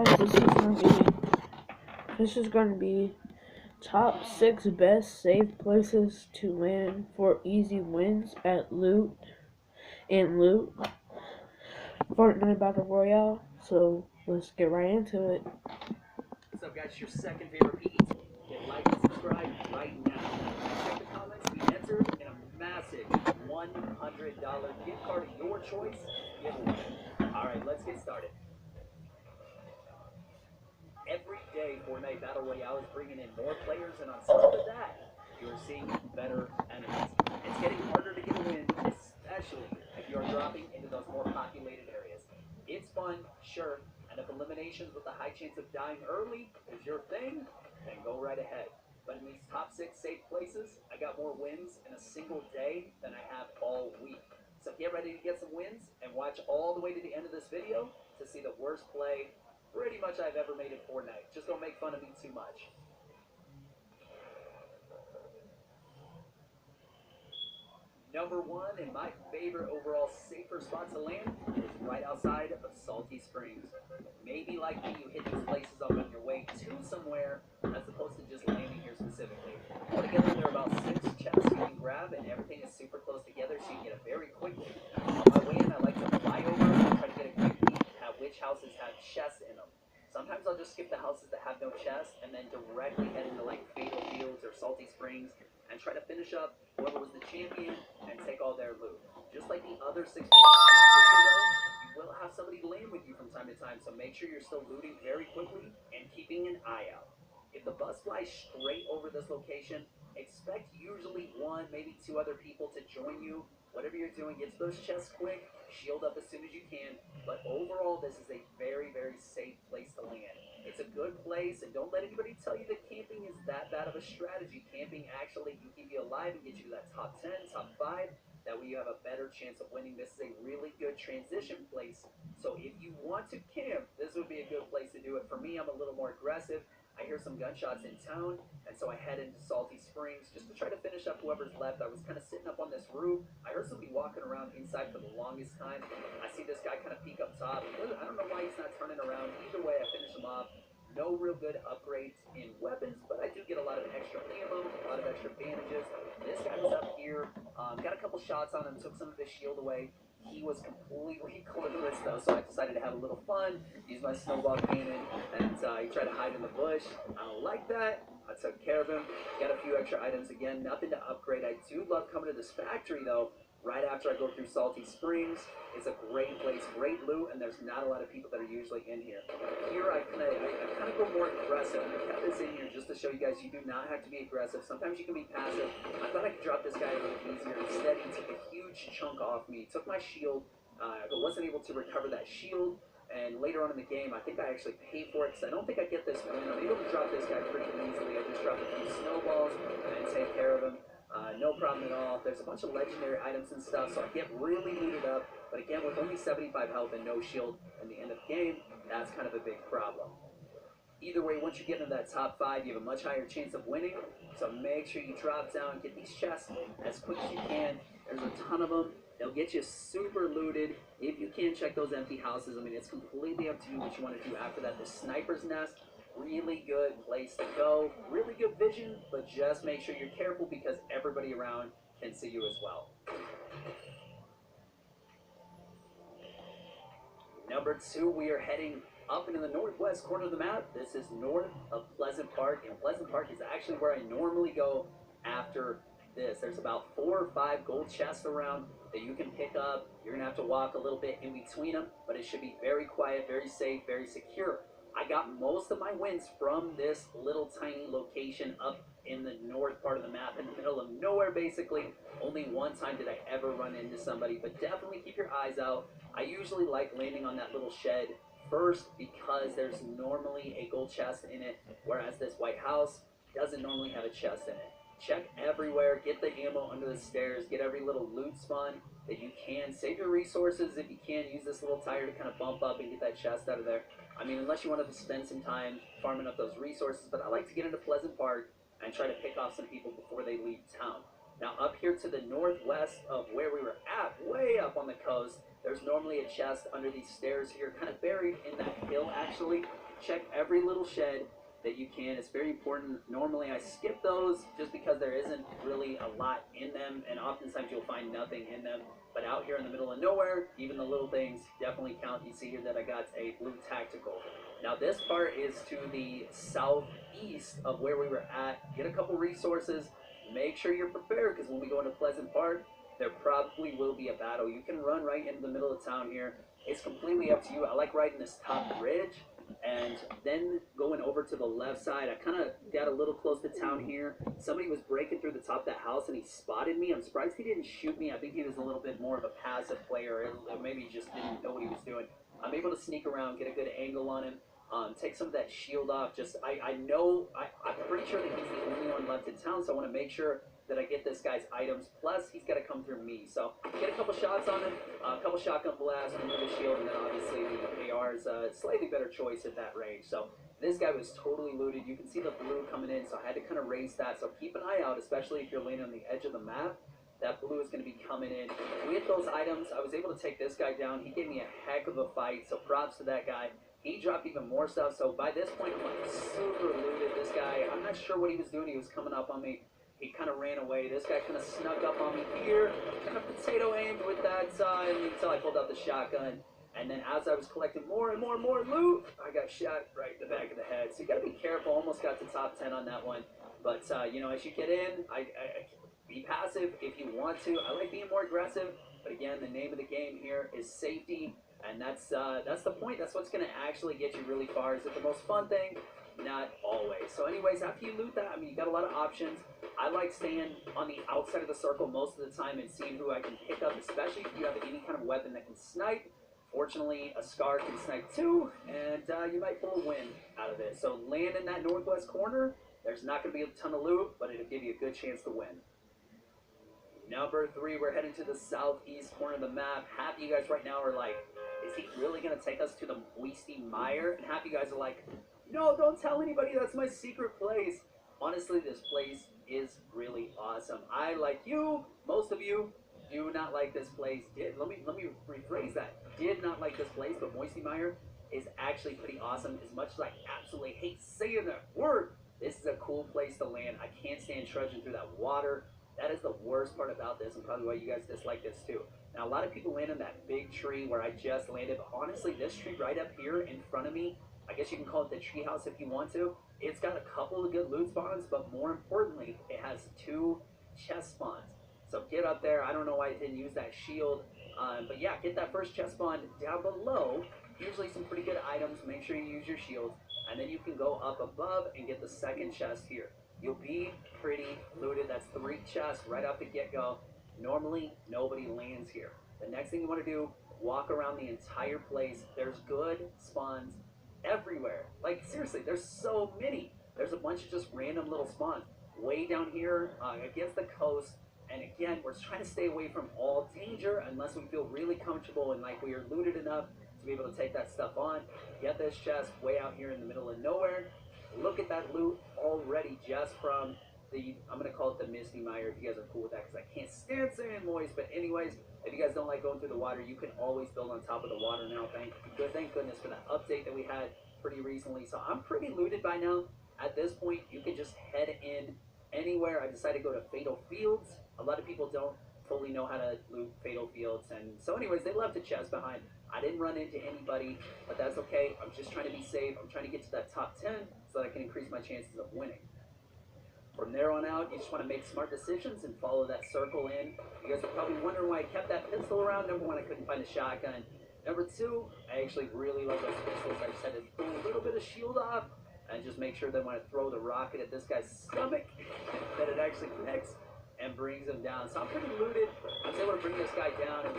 guys, this is gonna be top 6 best safe places to land for easy wins at loot Fortnite Battle Royale. So let's get right into it. What's up, guys? It's your second favorite PE. Hit like and subscribe right now. Check the comments. We enter in a massive $100 gift card of your choice giveaway. All right, let's get started. Every day, Fortnite Battle Royale is bringing in more players, and on top of that, you are seeing better enemies. It's getting harder to get a win, especially if you are dropping into those more populated areas. It's fun, sure, and if eliminations with a high chance of dying early is your thing, then go right ahead. But in these top 6 safe places, I got more wins in a single day than I have all week. So get ready to get some wins and watch all the way to the end of this video to see the worst play pretty much I've ever made in Fortnite. Just don't make fun of me too much. Number 1 and my favorite overall safer spot to land is right outside of Salty Springs. Maybe like me, you hit these places up on your way to somewhere as opposed to just landing here specifically. Altogether, there are about 6 chests you can grab, and everything is super close together, so you can get it very quickly. On my way in, I like to fly over and try to get a quick peek at which houses have chests in them. Sometimes I'll just skip the houses that have no chests and then directly head into like Fatal Fields or Salty Springs and try to finish up whoever was the champion and take all their loot. Just like the other 6 places in this video, you will have somebody land with you from time to time, so make sure you're still looting very quickly and keeping an eye out. If the bus flies straight over this location, expect usually 1, maybe 2 other people to join you. Whatever you're doing, get to those chests quick, shield up as soon as you can, but overall, this is a very, very safe place to land. It's a good place, and don't let anybody tell you that camping is that bad of a strategy. Camping actually can keep you alive and get you to that top 10, top 5. That way you have a better chance of winning. This is a really good transition place. So if you want to camp, this would be a good place to do it. For me, I'm a little more aggressive. I hear some gunshots in town, and so I head into Salty Springs just to try to finish up whoever's left. I was kind of sitting up on this roof. I heard somebody walking around inside for the longest time. I see this guy kind of peek up top. I don't know why he's not turning around. Either way, I finish him off. No real good upgrades in weapons, but I do get a lot of extra ammo, a lot of extra bandages. This guy was up here, got a couple shots on him, took some of his shield away. He was completely clueless though, so I decided to have a little fun, use my snowball cannon, and he tried to hide in the bush. I don't like that. I took care of him, got a few extra items again, nothing to upgrade. I do love coming to this factory though, right after I go through Salty Springs. It's a great place, great loot, and there's not a lot of people that are usually in here. Here I kind of go more aggressive. I kept this in here just to show you guys you do not have to be aggressive. Sometimes you can be passive. I thought I could drop this guy a little easier. Instead, he took a huge chunk off me. He took my shield. I wasn't able to recover that shield. And later on in the game, I think I actually paid for it because I don't think I get this win. I'm able to drop this guy pretty easily. I just dropped a few snowballs and take care of him. No problem at all. There's a bunch of legendary items and stuff, so I get really looted up. But again, with only 75 health and no shield in the end of the game, that's kind of a big problem. Either way, once you get into that top 5, you have a much higher chance of winning. So make sure you drop down, get these chests as quick as you can. There's a ton of them. They'll get you super looted. If you can, check those empty houses. I mean, it's completely up to you what you want to do after that. The sniper's nest, really good place to go. Really good vision, but just make sure you're careful because everybody around can see you as well. Number 2, we are heading up into the northwest corner of the map. This is north of Pleasant Park, and Pleasant Park is actually where I normally go after this. There's about 4 or 5 gold chests around that you can pick up. You're gonna have to walk a little bit in between them, but it should be very quiet, very safe, very secure. I got most of my wins from this little tiny location up in the north part of the map, in the middle of nowhere basically. Only one time did I ever run into somebody, but definitely keep your eyes out. I usually like landing on that little shed first because there's normally a gold chest in it, whereas this white house doesn't normally have a chest in it. Check everywhere, get the ammo under the stairs, get every little loot spawn that you can. Save your resources if you can. Use this little tire to kind of bump up and get that chest out of there. I mean, unless you want to spend some time farming up those resources, but I like to get into Pleasant Park and try to pick off some people before they leave town. Now, up here to the northwest of where we were at, way up on the coast, There's normally a chest under these stairs here, kind of buried in that hill actually. Check every little shed that you can. It's very important. Normally I skip those just because there isn't really a lot in them, and oftentimes you'll find nothing in them. But out here in the middle of nowhere, even the little things definitely count. You see here that I got a blue tactical. Now this part is to the southeast of where we were at. Get a couple resources. Make sure you're prepared, because when we go into Pleasant Park, there probably will be a battle. You can run right into the middle of town here. It's completely up to you. I like riding this top ridge and then going over to the left side. I kind of got a little close to town here. Somebody was breaking through the top of that house and he spotted me. I'm surprised he didn't shoot me. I think he was a little bit more of a passive player, or maybe he just didn't know what he was doing. I'm able to sneak around, get a good angle on him, take some of that shield off. Just I'm pretty sure that he's the only one left in town, so I want to make sure that I get this guy's items. Plus, he's got to come through me. So get a couple shots on him, a couple shotgun blasts, remove the shield, and then obviously the AR is a slightly better choice at that range. So this guy was totally looted. You can see the blue coming in, so I had to kind of raise that. So keep an eye out, especially if you're laying on the edge of the map. That blue is going to be coming in. With those items, I was able to take this guy down. He gave me a heck of a fight, so props to that guy. He dropped even more stuff, so by this point, I'm like super looted. This guy, I'm not sure what he was doing. He was coming up on me. He kind of ran away. This guy kind of snuck up on me here, kind of potato aimed with that until I pulled out the shotgun. And then as I was collecting more and more and more loot, I got shot right in the back of the head. So you got to be careful. Almost got to top 10 on that one. But, you know, as you get in, I be passive if you want to. I like being more aggressive. But again, the name of the game here is safety. And that's the point. That's what's going to actually get you really far. Is it the most fun thing? Not always. So anyways, after you loot that, I mean, you got a lot of options. I like staying on the outside of the circle most of the time and seeing who I can pick up, especially if you have any kind of weapon that can snipe. Fortunately, a SCAR can snipe too, and you might pull a win out of it. So land in that northwest corner. There's not going to be a ton of loot, but it'll give you a good chance to win. Number 3, we're heading to the southeast corner of the map. Half of you guys right now are like, is he really going to take us to the Moisty Mire? And half of you guys are like, no, don't tell anybody, that's my secret place. Honestly, this place is really awesome. I, like you, most of you, do not like this place. Let me rephrase that. Did not like this place, but Moisty Mire is actually pretty awesome. As much as I absolutely hate saying that word, this is a cool place to land. I can't stand trudging through that water. That is the worst part about this, and probably why you guys dislike this too. Now, a lot of people land in that big tree where I just landed, but honestly, this tree right up here in front of me, I guess you can call it the tree house if you want to. It's got a couple of good loot spawns, but more importantly, it has 2 chest spawns. So get up there. I don't know why it didn't use that shield, but yeah, get that first chest spawn down below. Usually some pretty good items. Make sure you use your shields, and then you can go up above and get the second chest here. You'll be pretty looted. That's 3 chests right off the get-go. Normally, nobody lands here. The next thing you want to do, walk around the entire place. There's good spawns everywhere. Like, seriously, there's so many. There's a bunch of just random little spawns. Way down here against the coast. And again, we're trying to stay away from all danger unless we feel really comfortable and like we are looted enough to be able to take that stuff on. Get this chest way out here in the middle of nowhere. Look at that loot already just from the, I'm going to call it the Misty Mire if you guys are cool with that, because I can't stand saying moist. But anyways, if you guys don't like going through the water, you can always build on top of the water now. Thank goodness for that update that we had pretty recently. So I'm pretty looted by now. At this point, you can just head in anywhere. I decided to go to Fatal Fields. A lot of people don't fully know how to loot Fatal Fields. And so anyways, they left a chest behind. I didn't run into anybody, but that's okay. I'm just trying to be safe. I'm trying to get to that top 10 so that I can increase my chances of winning. From there on out, you just want to make smart decisions and follow that circle in. You guys are probably wondering why I kept that pistol around. Number 1, I couldn't find a shotgun. Number 2, I actually really love those pistols. I just had to pull a little bit of shield off and just make sure that when I throw the rocket at this guy's stomach, that it actually connects and brings him down. So I'm pretty looted. I was able to bring this guy down and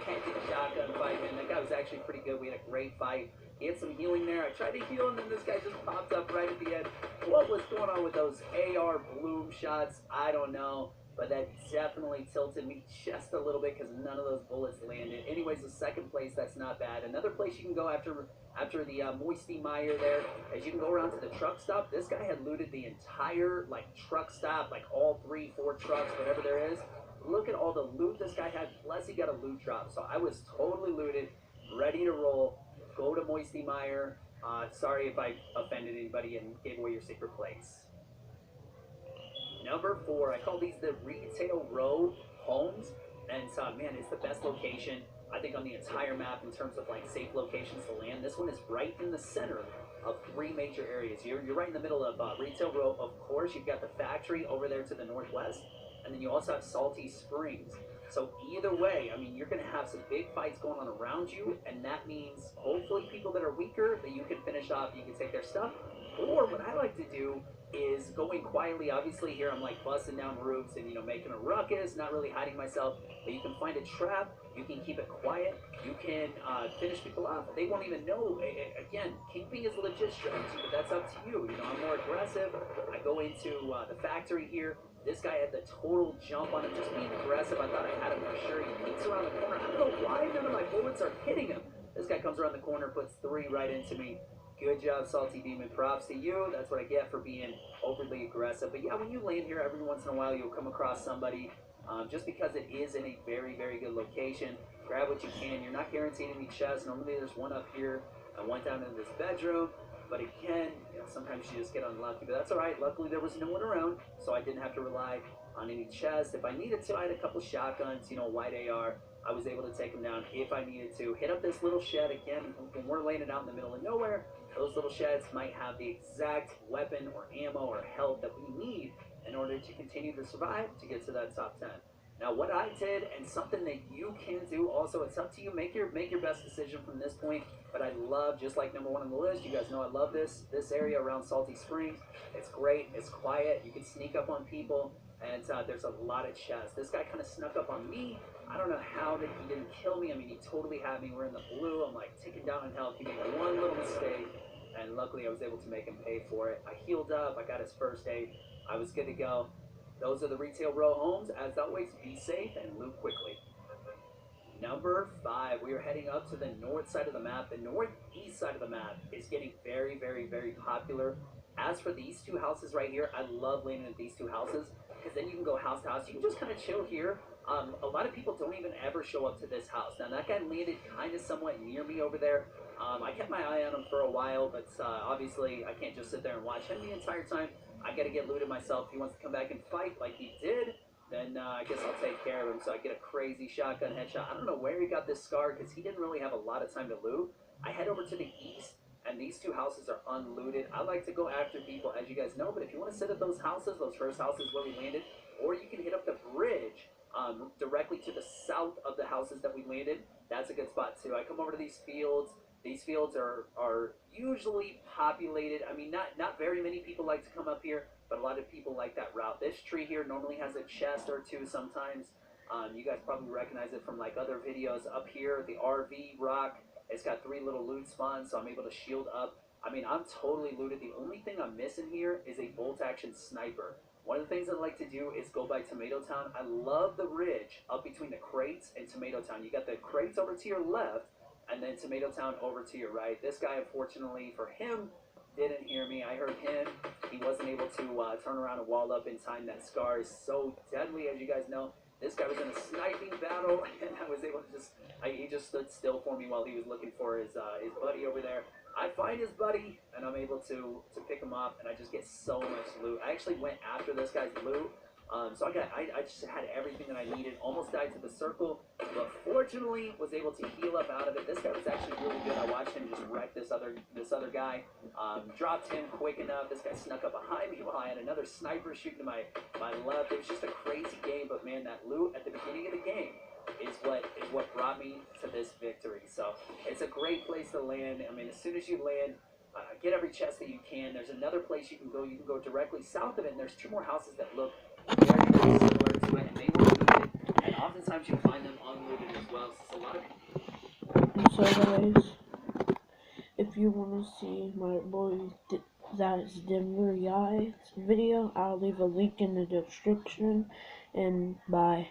hectic shotgun fight, man. That guy was actually pretty good. We had a great fight. He had some healing there. I tried to heal him, and this guy just popped up right at the end. What was going on with those AR bloom shots? I don't know. But that definitely tilted me just a little bit because none of those bullets landed. Anyways, the second place, that's not bad. Another place you can go after the Moisty Mire there, as you can go around to the truck stop. This guy had looted the entire, like, truck stop, like all 3, 4 trucks, whatever there is, look at all the loot this guy had, plus he got a loot drop. So I was totally looted, ready to roll. Go to Moisty Mire. Sorry if I offended anybody and gave away your secret place. Number 4, I call these the retail row homes, and man, it's the best location I think on the entire map in terms of like safe locations to land. This one is right in the center of 3 major areas. You're right in the middle of retail row. Of course, you've got the factory over there to the northwest, and then you also have Salty Springs. So either way, I mean, you're going to have some big fights going on around you, and that means hopefully people that are weaker that you can finish off, you can take their stuff. Or what I like to do is going quietly. Obviously, here I'm like busting down roofs and making a ruckus, not really hiding myself. But you can find a trap. You can keep it quiet. You can finish people off. They won't even know. Again, camping is a legit strategy, but that's up to you. I'm more aggressive. I go into the factory here. This guy had the total jump on him, just being aggressive. I thought I had him for sure. He peeks around the corner. I don't know why none of my bullets are hitting him. This guy comes around the corner, puts 3 right into me. Good job, Salty Demon. Props to you. That's what I get for being overly aggressive. But yeah, when you land here, every once in a while, you'll come across somebody. Just because it is in a very, very good location, grab what you can. You're not guaranteed any chests. Normally, there's one up here and one down in this bedroom. But again, sometimes you just get unlucky. But that's all right. Luckily, there was no one around, so I didn't have to rely on any chests. If I needed to, I had a couple shotguns, wide AR. I was able to take them down if I needed to. Hit up this little shed again. When we're laying it out in the middle of nowhere, those little sheds might have the exact weapon or ammo or health that we need in order to continue to survive to get to that top 10. Now, what I did, and something that you can do also, it's up to you. Make your best decision from this point. But I love, just like number 1 on the list, you guys know I love this area around Salty Springs. It's great. It's quiet. You can sneak up on people, and there's a lot of chests. This guy kind of snuck up on me. I don't know how that he didn't kill me. I mean, he totally had me. We're in the blue. I'm like ticking down in health. He made one little mistake, and luckily I was able to make him pay for it. I healed up. I got his first aid. I was good to go. Those are the retail row homes. As always, be safe and loot quickly. Number 5, we are heading up to the north side of the map. The northeast side of the map is getting very, very, very popular. As for these 2 houses right here, I love landing at these 2 houses because then you can go house to house. You can just kind of chill here. A lot of people don't even ever show up to this house. Now, that guy landed kind of somewhat near me over there. I kept my eye on him for a while, but obviously I can't just sit there and watch him the entire time. I got to get looted myself. If he wants to come back and fight like he did, then I guess I'll take care of him. So I get a crazy shotgun headshot. I don't know where he got this scar because he didn't really have a lot of time to loot. I head over to the east, and these 2 houses are unlooted. I like to go after people, as you guys know, but if you want to sit at those houses, those first houses where we landed, or you can hit up the bridge directly to the south of the houses that we landed. That's a good spot too. I come over to these fields. These fields are usually populated. I mean, not very many people like to come up here, but a lot of people like that route. This tree here normally has a chest or 2 sometimes. You guys probably recognize it from like other videos. Up here, the RV rock, it's got 3 little loot spawns, so I'm able to shield up. I mean, I'm totally looted. The only thing I'm missing here is a bolt action sniper. One of the things I like to do is go by Tomato Town. I love the ridge up between the crates and Tomato Town. You got the crates over to your left, and then Tomato Town over to your right. This guy, unfortunately for him, didn't hear me. I heard him. He wasn't able to turn around and wall up in time. That scar is so deadly, as you guys know. This guy was in a sniping battle, and I was able to he just stood still for me while he was looking for his buddy over there. I find his buddy, and I'm able to pick him up, and I just get so much loot. I actually went after this guy's loot, so I just had everything that I needed. Almost died to the circle, but fortunately was able to heal up out of it. This guy was actually really good. I watched him just wreck this other guy. Dropped him quick enough. This guy snuck up behind me while I had another sniper shooting to my left. It was just a crazy game, but man, that loot at the beginning of the game is what brought me to this victory. So it's a great place to land. I mean, as soon as you land, get every chest that you can. There's another place you can go. You can go directly south of it, and there's 2 more houses that look very, very similar to it, and they were looted. And oftentimes you find them unlooted as well. So it's a lot of. So guys, if you want to see my boy thatdenverguy video, I'll leave a link in the description. And bye.